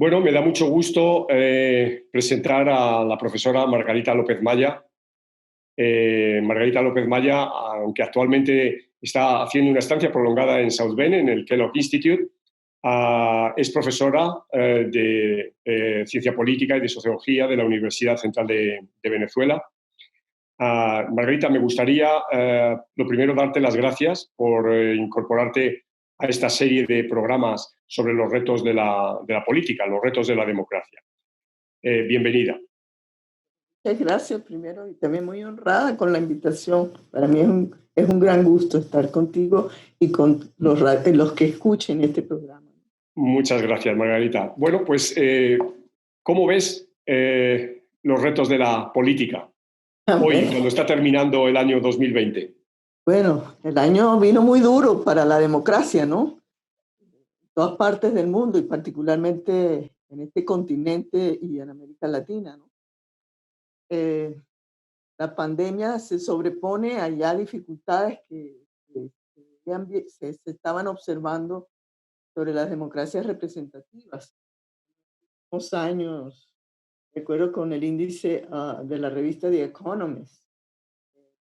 Bueno, me da mucho gusto presentar a la profesora Margarita López Maya. Margarita López Maya, aunque actualmente está haciendo una estancia prolongada en South Bend, en el Kellogg Institute, es profesora de Ciencia Política y de Sociología de la Universidad Central de Venezuela. Margarita, me gustaría lo primero darte las gracias por incorporarte a esta serie de programas sobre los retos de la política, los retos de la democracia. Bienvenida. Muchas gracias primero y también muy honrada con la invitación. Para mí es un gran gusto estar contigo y con los que escuchen este programa. Muchas gracias, Margarita. Bueno, pues, ¿cómo ves los retos de la política hoy, cuando está terminando el año 2020? Bueno, el año vino muy duro para la democracia, ¿no? En todas partes del mundo y particularmente en este continente y en América Latina, ¿no? La pandemia se sobrepone a ya dificultades se estaban observando sobre las democracias representativas. Unos años, recuerdo con el índice de la revista The Economist,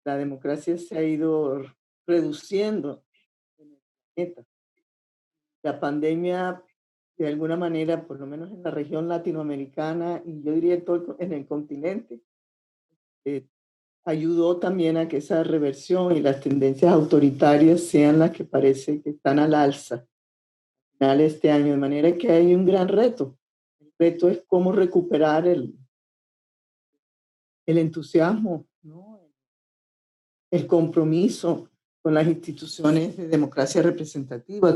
la democracia se ha ido reduciendo en el planeta. La pandemia, de alguna manera, por lo menos en la región latinoamericana y yo diría en el continente, ayudó también a que esa reversión y las tendencias autoritarias sean las que parece que están al alza al final de este año, de manera que hay un gran reto. El reto es cómo recuperar el entusiasmo, ¿no? El compromiso con las instituciones de democracia representativa,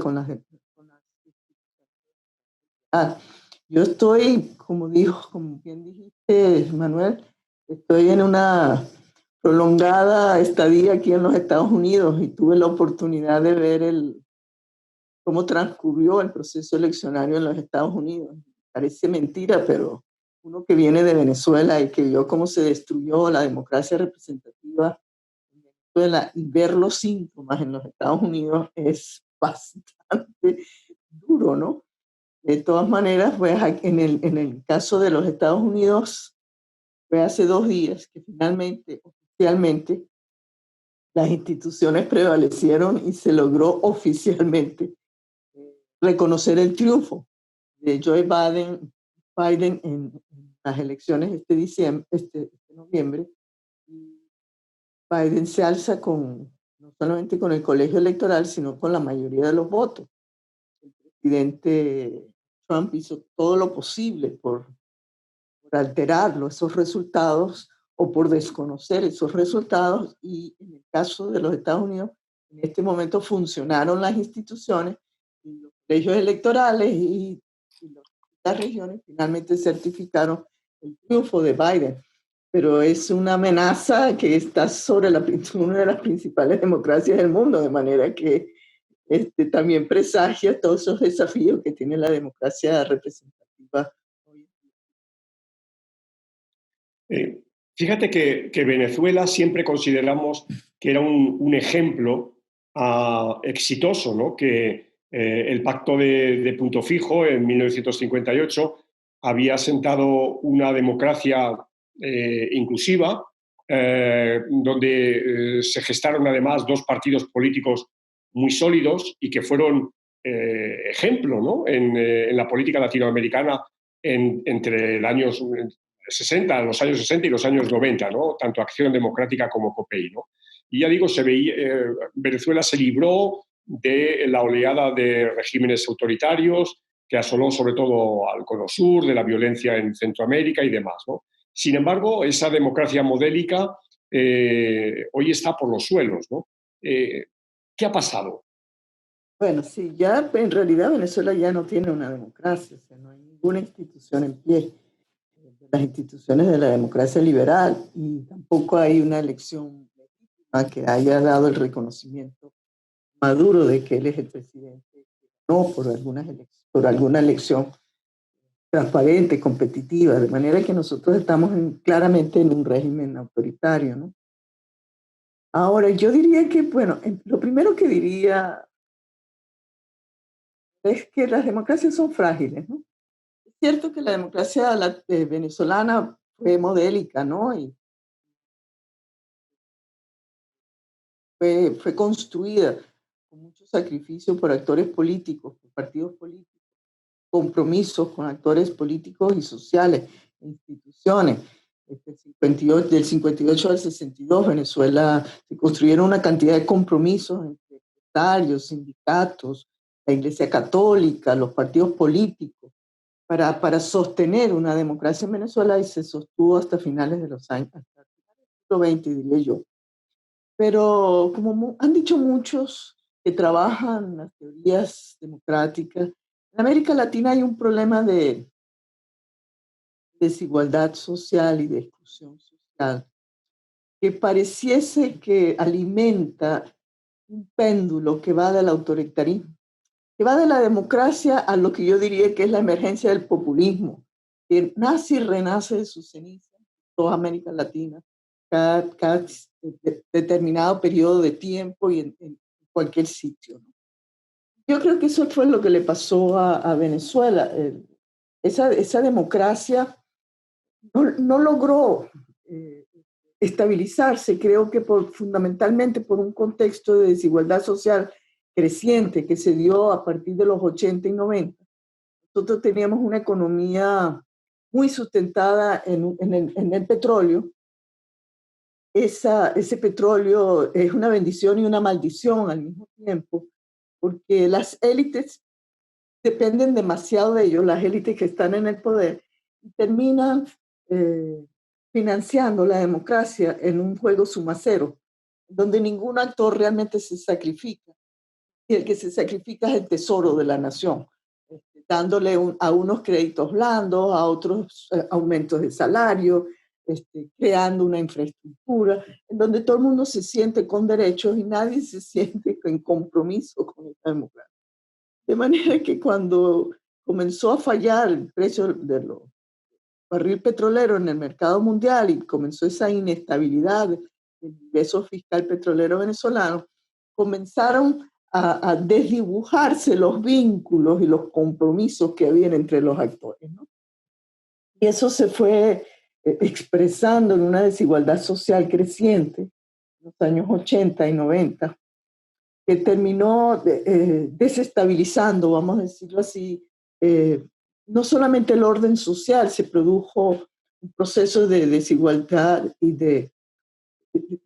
yo estoy, como bien dijiste, Manuel, estoy en una prolongada estadía aquí en los Estados Unidos y tuve la oportunidad de ver cómo transcurrió el proceso eleccionario en los Estados Unidos. Parece mentira, pero uno que viene de Venezuela y que vio cómo se destruyó la democracia representativa en Venezuela y ver los síntomas en los Estados Unidos es bastante duro, ¿no? De todas maneras, pues en el caso de los Estados Unidos, fue hace 2 días que finalmente, oficialmente, las instituciones prevalecieron y se logró oficialmente reconocer el triunfo de Joe Biden en las elecciones este noviembre. Biden se alza no solamente con el colegio electoral, sino con la mayoría de los votos. El presidente Trump hizo todo lo posible por alterarlo, esos resultados, o por desconocer esos resultados, y en el caso de los Estados Unidos, en este momento funcionaron las instituciones y los colegios electorales y las regiones finalmente certificaron el triunfo de Biden. Pero es una amenaza que está sobre una de las principales democracias del mundo, de manera que también presagia todos esos desafíos que tiene la democracia representativa. Fíjate que Venezuela siempre consideramos que era un ejemplo exitoso, ¿no? Que el pacto de Punto Fijo en 1958 había sentado una democracia inclusiva, donde se gestaron además 2 partidos políticos muy sólidos y que fueron ejemplo, ¿no? En la política latinoamericana entre el año 60, los años 60 y los años 90, ¿no? Tanto Acción Democrática como COPEI, ¿no? Y ya digo, Venezuela se libró de la oleada de regímenes autoritarios que asoló sobre todo al Cono Sur, de la violencia en Centroamérica y demás, ¿no? Sin embargo, esa democracia modélica hoy está por los suelos, ¿no? ¿Qué ha pasado? Bueno, sí, ya en realidad Venezuela ya no tiene una democracia, o sea, no hay ninguna institución en pie. Las instituciones de la democracia liberal y tampoco hay una elección legítima que haya dado el reconocimiento Maduro de que él es el presidente, no por alguna elección transparente, competitiva, de manera que nosotros estamos claramente en un régimen autoritario, ¿no? Ahora, yo diría que, bueno, lo primero que diría es que las democracias son frágiles, ¿no? cierto que la democracia venezolana fue modélica, ¿no? Y fue construida con mucho sacrificio por actores políticos, por partidos políticos, compromisos con actores políticos y sociales, instituciones. Del 58 al 62, Venezuela se construyeron una cantidad de compromisos entre empresarios, sindicatos, la Iglesia Católica, los partidos políticos, para sostener una democracia en Venezuela, y se sostuvo hasta finales de los años, hasta finales del siglo XX, diría yo. Pero como han dicho muchos que trabajan las teorías democráticas, en América Latina hay un problema de desigualdad social y de exclusión social que pareciese que alimenta un péndulo que va del autoritarismo, que va de la democracia a lo que yo diría que es la emergencia del populismo, que nace y renace de sus cenizas en toda América Latina, cada determinado periodo de tiempo y en cualquier sitio, ¿no? Yo creo que eso fue lo que le pasó a Venezuela. Esa democracia no logró eh, estabilizarse, creo que fundamentalmente por un contexto de desigualdad social creciente que se dio a partir de los 80 y 90. Nosotros teníamos una economía muy sustentada en el petróleo. Ese petróleo es una bendición y una maldición al mismo tiempo, porque las élites dependen demasiado de ellos, las élites que están en el poder, y terminan eh, financiando la democracia en un juego suma cero, donde ningún actor realmente se sacrifica, y el que se sacrifica es el tesoro de la nación, dándole a unos créditos blandos, a otros aumentos de salario, creando una infraestructura en donde todo el mundo se siente con derechos y nadie se siente en compromiso con esta democracia. De manera que cuando comenzó a fallar el precio de los barril petrolero en el mercado mundial y comenzó esa inestabilidad del ingreso fiscal petrolero venezolano, comenzaron a desdibujarse los vínculos y los compromisos que habían entre los actores, ¿no? Y eso se fue expresando en una desigualdad social creciente en los años 80 y 90, que terminó desestabilizando, vamos a decirlo así, no solamente el orden social, se produjo un proceso de desigualdad y de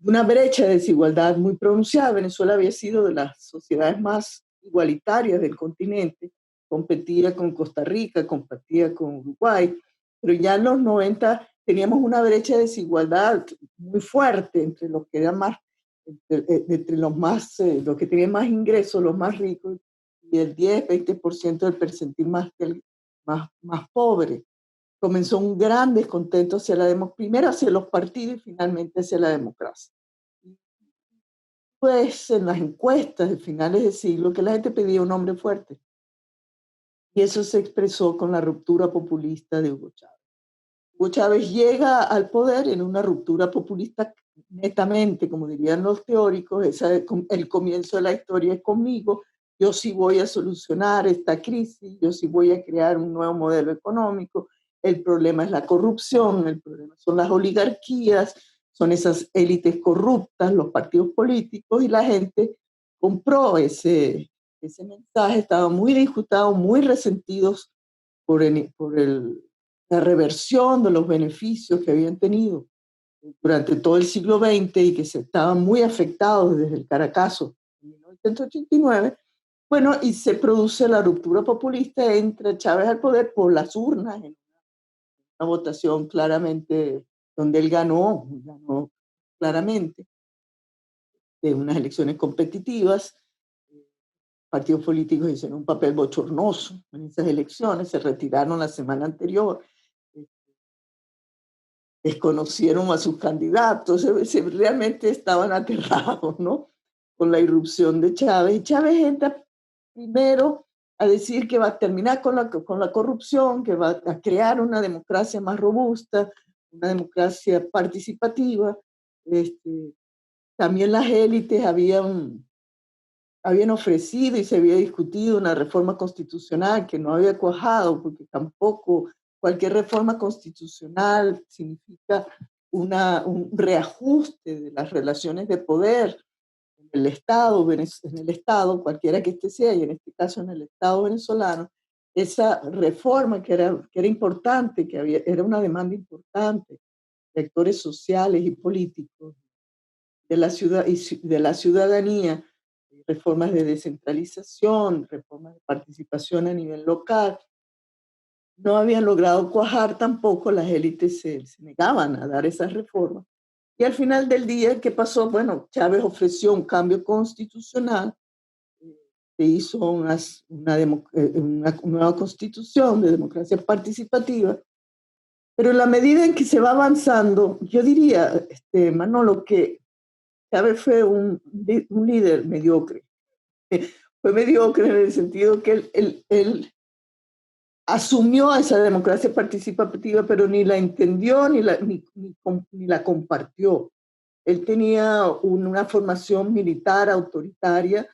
una brecha de desigualdad muy pronunciada. Venezuela había sido de las sociedades más igualitarias del continente, competía con Costa Rica, competía con Uruguay, pero ya en los 90 teníamos una brecha de desigualdad muy fuerte entre los que eran más, entre los más, los que tenían más ingresos, los más ricos, y el 10-20% del percentil más pobre. Comenzó un gran descontento hacia primero hacia los partidos y finalmente hacia la democracia. Pues en las encuestas de finales de siglo que la gente pedía un hombre fuerte. Y eso se expresó con la ruptura populista de Hugo Chávez. Hugo Chávez llega al poder en una ruptura populista netamente, como dirían los teóricos, el comienzo de la historia es conmigo, yo sí voy a solucionar esta crisis, yo sí voy a crear un nuevo modelo económico, el problema es la corrupción, el problema son las oligarquías, son esas élites corruptas, los partidos políticos, y la gente compró ese mensaje, estaban muy disgustados, muy resentidos por la reversión de los beneficios que habían tenido durante todo el siglo XX y que se estaban muy afectados desde el Caracazo en 1989. Bueno, y se produce la ruptura populista, entra Chávez al poder por las urnas, en una votación claramente donde él ganó claramente, de unas elecciones competitivas. Partidos políticos hicieron un papel bochornoso en esas elecciones, se retiraron la semana anterior, desconocieron a sus candidatos, realmente estaban aterrados, ¿no? Con la irrupción de Chávez. Y Chávez entra primero a decir que va a terminar con la corrupción, que va a crear una democracia más robusta, una democracia participativa. También las élites habían habían ofrecido y se había discutido una reforma constitucional que no había cuajado, porque tampoco cualquier reforma constitucional significa un reajuste de las relaciones de poder en el Estado, cualquiera que este sea, y en este caso en el Estado venezolano. Esa reforma que era importante, era una demanda importante de actores sociales y políticos de la ciudad y de la ciudadanía, reformas de descentralización, reformas de participación a nivel local, no habían logrado cuajar tampoco. Las élites se negaban a dar esas reformas. Y al final del día, ¿qué pasó? Bueno, Chávez ofreció un cambio constitucional, se hizo una nueva constitución de democracia participativa, pero en la medida en que se va avanzando, yo diría, Manolo, que Chávez fue un líder mediocre. Fue mediocre en el sentido que él asumió esa democracia participativa, pero ni la entendió ni la compartió. Él tenía una formación militar autoritaria,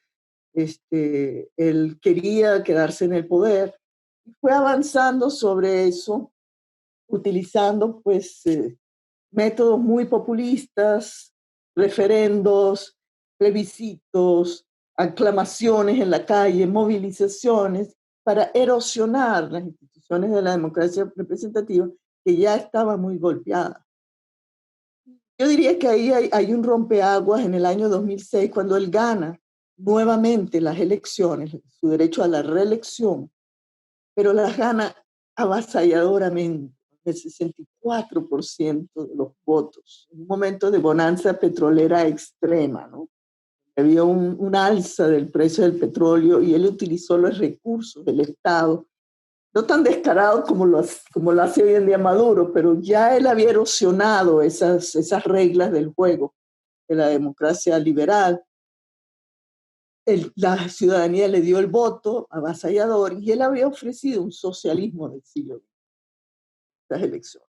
él quería quedarse en el poder y fue avanzando sobre eso, utilizando pues métodos muy populistas, referendos, plebiscitos, aclamaciones en la calle, movilizaciones, para erosionar las instituciones de la democracia representativa que ya estaba muy golpeada. Yo diría que ahí hay un rompeaguas en el año 2006, cuando él gana nuevamente las elecciones, su derecho a la reelección, pero las gana avasalladoramente, el 64% de los votos, en un momento de bonanza petrolera extrema, ¿no? Había un alza del precio del petróleo y él utilizó los recursos del Estado, no tan descarado como lo hace hoy en día Maduro, pero ya él había erosionado esas reglas del juego de la democracia liberal. La ciudadanía le dio el voto avasallador y él había ofrecido un socialismo del siglo XX, las elecciones.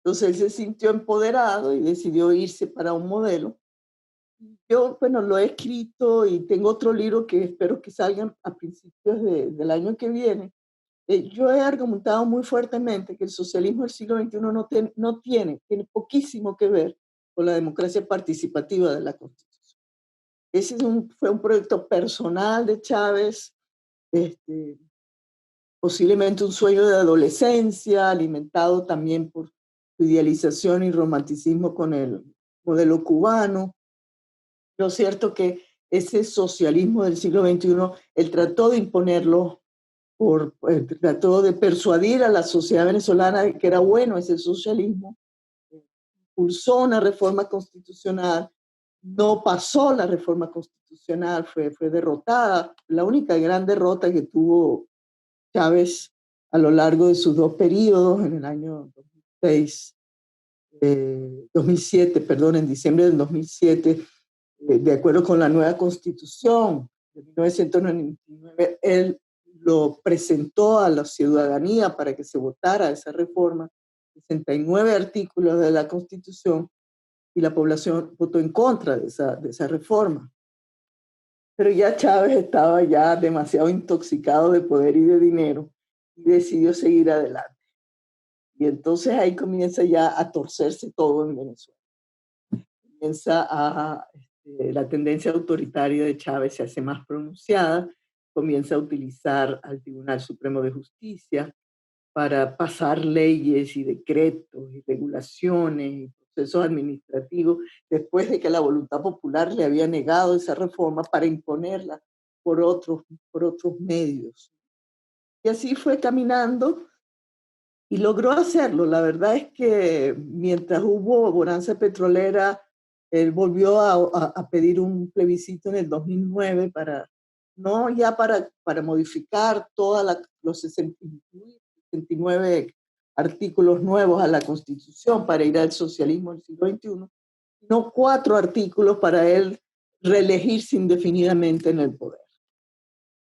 Entonces él se sintió empoderado y decidió irse para un modelo. Yo, bueno, lo he escrito y tengo otro libro que espero que salgan a principios del año que viene. Yo he argumentado muy fuertemente que el socialismo del siglo XXI no tiene poquísimo que ver con la democracia participativa de la Constitución. Ese fue un proyecto personal de Chávez, posiblemente un sueño de adolescencia, alimentado también por su idealización y romanticismo con el modelo cubano. Lo cierto que ese socialismo del siglo XXI, él trató de imponerlo, trató de persuadir a la sociedad venezolana de que era bueno ese socialismo, impulsó una reforma constitucional, no pasó la reforma constitucional, fue derrotada. La única gran derrota que tuvo Chávez a lo largo de sus dos periodos, en el año 2007, perdón, en diciembre del 2007, de acuerdo con la nueva constitución de 1999, él lo presentó a la ciudadanía para que se votara esa reforma, 69 artículos de la constitución, y la población votó en contra de esa reforma. Pero ya Chávez estaba ya demasiado intoxicado de poder y de dinero y decidió seguir adelante. Y entonces ahí comienza ya a torcerse todo en Venezuela. La tendencia autoritaria de Chávez se hace más pronunciada, comienza a utilizar al Tribunal Supremo de Justicia para pasar leyes y decretos y regulaciones y procesos administrativos, después de que la voluntad popular le había negado esa reforma, para imponerla por otros medios. Y así fue caminando y logró hacerlo. La verdad es que mientras hubo bonanza petrolera, él volvió a pedir un plebiscito en el 2009 no ya para modificar los 69 artículos nuevos a la Constitución para ir al socialismo del siglo XXI, no 4 artículos para él reelegirse indefinidamente en el poder.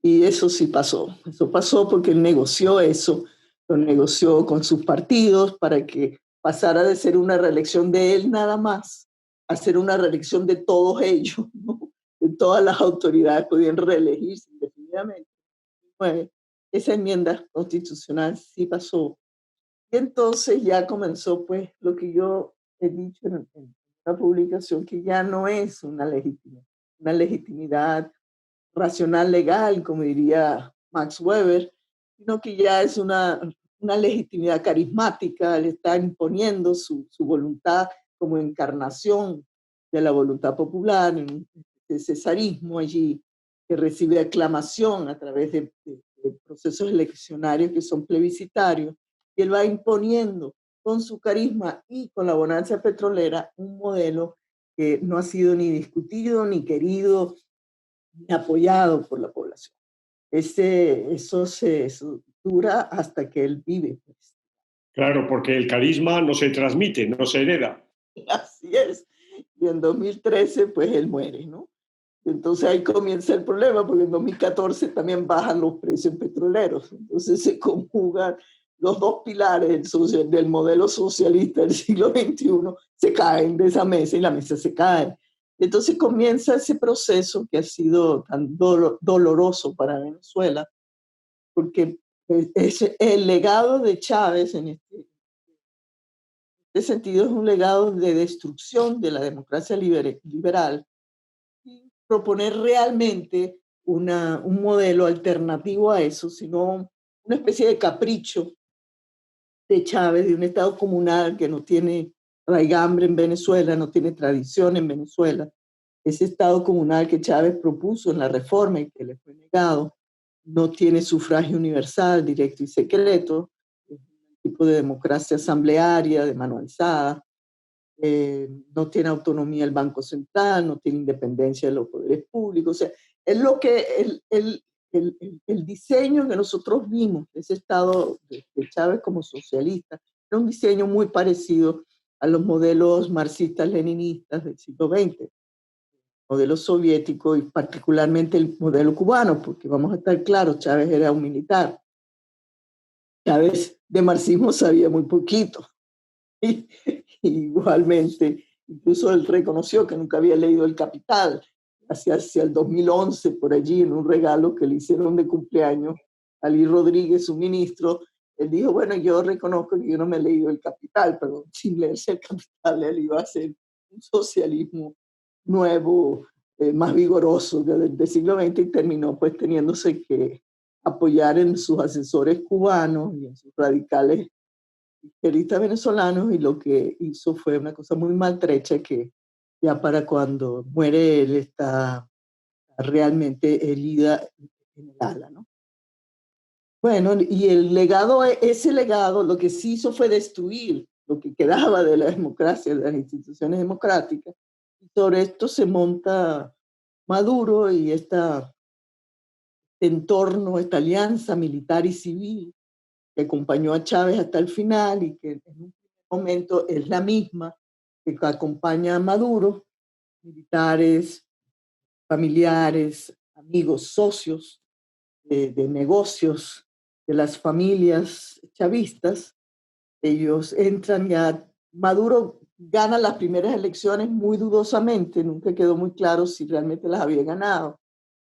Y eso sí pasó. Eso pasó porque él negoció eso, lo negoció con sus partidos para que pasara de ser una reelección de él nada más a ser una reelección de todos ellos, ¿no? todas las autoridades podían reelegirse indefinidamente. Bueno, esa enmienda constitucional sí pasó. Y entonces ya comenzó pues lo que yo he dicho en la publicación, que ya no es una legitimidad racional legal, como diría Max Weber, sino que ya es una legitimidad carismática, le está imponiendo su voluntad como encarnación de la voluntad popular, de cesarismo allí, que recibe aclamación a través de procesos eleccionarios que son plebiscitarios, y él va imponiendo con su carisma y con la bonanza petrolera un modelo que no ha sido ni discutido, ni querido, ni apoyado por la población. Eso dura hasta que él vive. Pues. Claro, porque el carisma no se transmite, no se hereda. Así es. Y en 2013, pues él muere, ¿no? Entonces ahí comienza el problema, porque en 2014 también bajan los precios petroleros. Entonces se conjugan los dos pilares del modelo socialista del siglo XXI, se caen de esa mesa y la mesa se cae. Entonces comienza ese proceso que ha sido tan doloroso para Venezuela, porque es el legado de Chávez en este sentido es un legado de destrucción de la democracia liberal, y proponer realmente un modelo alternativo a eso, sino una especie de capricho de Chávez, de un Estado comunal que no tiene raigambre en Venezuela, no tiene tradición en Venezuela. Ese Estado comunal que Chávez propuso en la reforma y que le fue negado, no tiene sufragio universal, directo y secreto, es un tipo de democracia asamblearia, de mano alzada, no tiene autonomía el Banco Central, no tiene independencia de los poderes públicos. O sea, es lo que el diseño que nosotros vimos de ese Estado de Chávez como socialista era un diseño muy parecido a los modelos marxistas-leninistas del siglo XX, modelo soviético y particularmente el modelo cubano, porque vamos a estar claros, Chávez era un militar. Chávez de marxismo sabía muy poquito. Y, igualmente, incluso él reconoció que nunca había leído El Capital, hacia el 2011, por allí, en un regalo que le hicieron de cumpleaños a Luis Rodríguez, su ministro. Él dijo, bueno, yo reconozco que yo no me he leído El Capital, pero sin leerse El Capital, él iba a hacer un socialismo nuevo, más vigoroso del siglo XX, y terminó pues teniéndose que apoyar en sus asesores cubanos y en sus radicales izquierdistas venezolanos, y lo que hizo fue una cosa muy maltrecha que ya para cuando muere él está realmente herida en el ala, ¿no? Bueno, y el legado, ese legado, lo que sí hizo fue destruir lo que quedaba de la democracia, de las instituciones democráticas, y sobre esto se monta Maduro y este entorno, esta alianza militar y civil que acompañó a Chávez hasta el final y que en un momento es la misma que acompaña a Maduro, militares, familiares, amigos, socios de negocios de las familias chavistas. Ellos entran ya, Maduro gana las primeras elecciones muy dudosamente, nunca quedó muy claro si realmente las había ganado,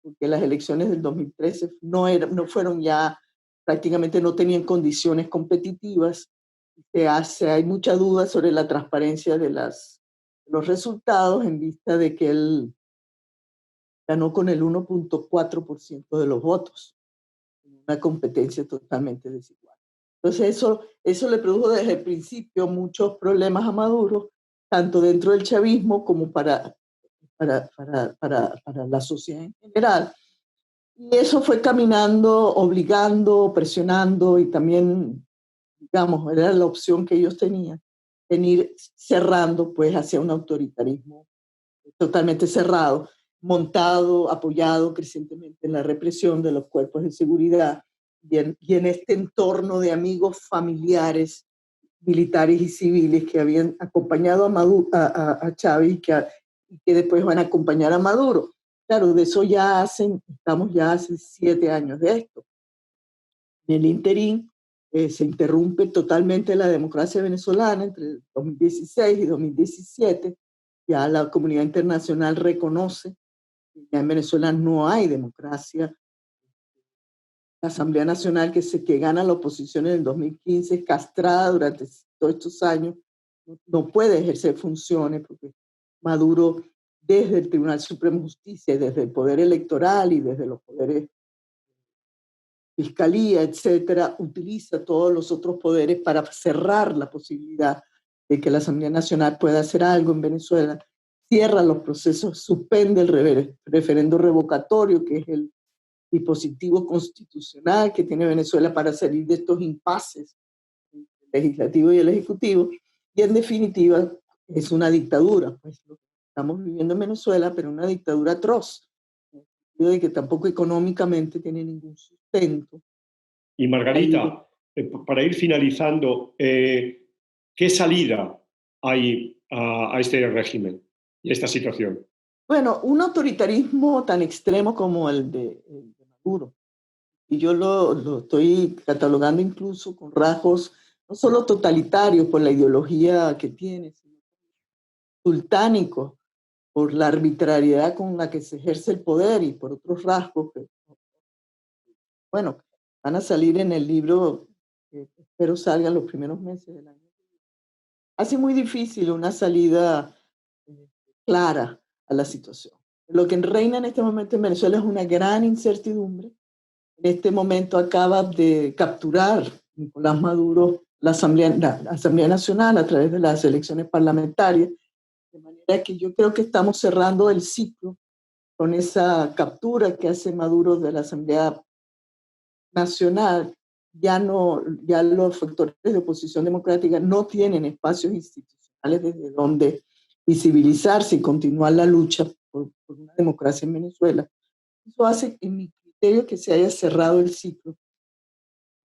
porque las elecciones del 2013 no fueron ya, prácticamente no tenían condiciones competitivas. Hay mucha duda sobre la transparencia de los resultados en vista de que él ganó con el 1.4% de los votos, una competencia totalmente desigual. Entonces eso le produjo desde el principio muchos problemas a Maduro, tanto dentro del chavismo como para la sociedad en general. Y eso fue caminando, obligando, presionando, y también, digamos, era la opción que ellos tenían, en ir cerrando pues hacia un autoritarismo totalmente cerrado, montado, apoyado crecientemente en la represión de los cuerpos de seguridad y en este entorno de amigos familiares, militares y civiles que habían acompañado a, a Chávez y que después van a acompañar a Maduro. Claro, de eso estamos ya hace 7 años de esto. En el interín se interrumpe totalmente la democracia venezolana entre 2016 y 2017. Ya la comunidad internacional reconoce Ya en Venezuela no hay democracia. La Asamblea Nacional que gana la oposición en el 2015, castrada durante todos estos años, no puede ejercer funciones porque Maduro, desde el Tribunal Supremo de Justicia, desde el Poder Electoral y desde los poderes Fiscalía, etcétera, utiliza todos los otros poderes para cerrar la posibilidad de que la Asamblea Nacional pueda hacer algo en Venezuela, cierra los procesos, suspende el referendo revocatorio, que es el dispositivo constitucional que tiene Venezuela para salir de estos impases, el legislativo y el ejecutivo, y en definitiva es una dictadura, pues lo que estamos viviendo en Venezuela, pero una dictadura atroz, en el sentido de que tampoco económicamente tiene ningún sustento. Y Margarita, para ir finalizando, ¿qué salida hay a este régimen y a esta situación? Bueno, un autoritarismo tan extremo como el de Maduro, y yo lo estoy catalogando incluso con rasgos no solo totalitarios por la ideología que tiene, sino sultánicos por la arbitrariedad con la que se ejerce el poder y por otros rasgos que, bueno, van a salir en el libro que espero salga en los primeros meses del año. Hace muy difícil una salida clara a la situación. Lo que reina en este momento en Venezuela es una gran incertidumbre. En este momento acaba de capturar Nicolás Maduro la Asamblea Nacional a través de las elecciones parlamentarias, de manera que yo creo que estamos cerrando el ciclo con esa captura que hace Maduro de la Asamblea Nacional. Ya los factores de oposición democrática no tienen espacios institucionales desde donde visibilizarse y continuar la lucha por una democracia en Venezuela. Eso hace, en mi criterio, que se haya cerrado el ciclo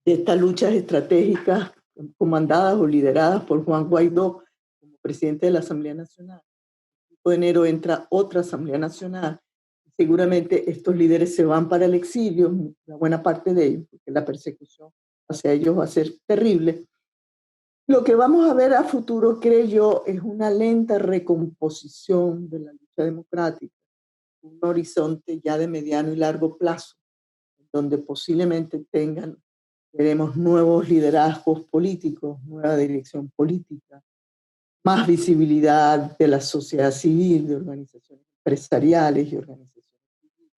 de estas luchas estratégicas comandadas o lideradas por Juan Guaidó como presidente de la Asamblea Nacional. El 5 de enero entra otra Asamblea Nacional. Seguramente estos líderes se van para el exilio, una buena parte de ellos, porque la persecución hacia ellos va a ser terrible. Lo que vamos a ver a futuro, creo yo, es una lenta recomposición de la lucha democrática, un horizonte ya de mediano y largo plazo, donde posiblemente veremos nuevos liderazgos políticos, nueva dirección política, más visibilidad de la sociedad civil, de organizaciones empresariales y organizaciones civiles,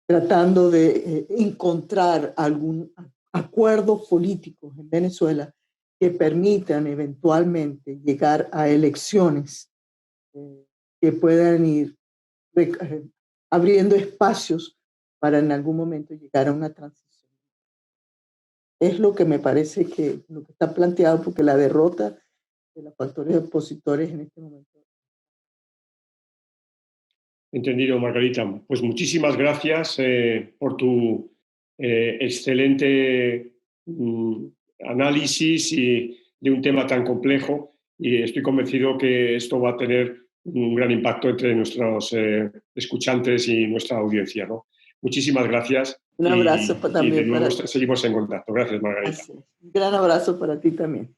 tratando de encontrar algún acuerdos políticos en Venezuela que permitan eventualmente llegar a elecciones que puedan ir abriendo espacios para en algún momento llegar a una transición. Es lo que me parece que lo que está planteado, porque la derrota de los factores opositores en este momento. Entendido, Margarita. Pues muchísimas gracias por tu excelente análisis de un tema tan complejo, y estoy convencido que esto va a tener un gran impacto entre nuestros escuchantes y nuestra audiencia, ¿no? Muchísimas gracias. Un abrazo Y de también nuevo para ti. seguimos en contacto. Gracias, Margarita. Un gran abrazo para ti también.